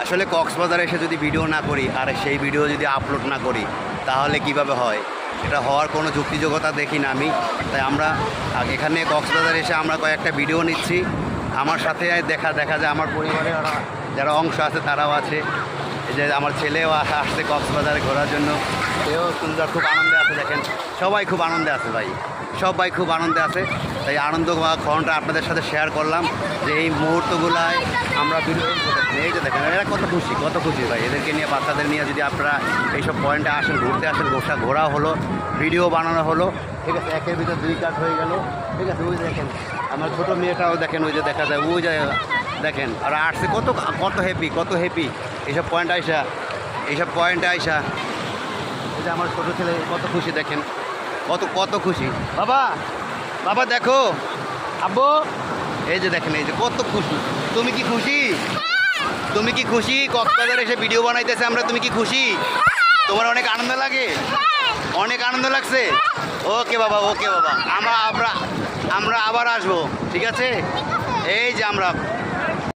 আসলে কক্সবাজারে এসে যদি ভিডিও না করি আর সেই ভিডিও যদি আপলোড না করি তাহলে কিভাবে হয়? এটা হওয়ার কোনো যুক্তিযোগ্যতা দেখি না আমি। তাই আমরা এখানে কক্সবাজারে এসে আমরা কয়েকটা ভিডিও নিচ্ছি। আমার সাথে দেখা যায় আমার পরিবারে যারা অংশ আছে তারাও আছে। এই যে আমার ছেলেও আসছে কক্সবাজারে ঘোরার জন্য, সেও সুন্দর খুব আনন্দে আছে। দেখেন সবাই খুব আনন্দে আছে ভাই, সবাই খুব আনন্দে আছে। তাই আনন্দ ক্ষণটা আপনাদের সাথে শেয়ার করলাম যে এই মুহূর্তগুলায় আমরা ভিডিও এই যে দেখেন এরা কত খুশি ভাই। এদেরকে নিয়ে বাচ্চাদের নিয়ে যদি আপনারা এইসব পয়েন্টে আসেন, ঘুরতে আসেন, ঘোরা হলো, ভিডিও বানানো হলো, ঠিক আছে। একের ভিতর 2 কাজ হয়ে গেল, ঠিক আছে। ওই দেখেন আমার ছোটো মেয়েটাও দেখেন, ওই যে দেখা যায় ওই যে দেখেন আর আসছে কত হ্যাপি এইসব পয়েন্টে আইসা। এই যে আমার ছোটো ছেলে কত খুশি, দেখেন কত খুশি। বাবা দেখো আব্বু, এই যে দেখেন এই যে কত খুশি। তুমি কি খুশি কক্সবাজারে এসে ভিডিও বানাইতেছে আমরা? তুমি কি খুশি? তোমার অনেক আনন্দ লাগে? অনেক আনন্দ লাগছে? ওকে বাবা আমরা আবার আসবো, ঠিক আছে। এই যে আমরা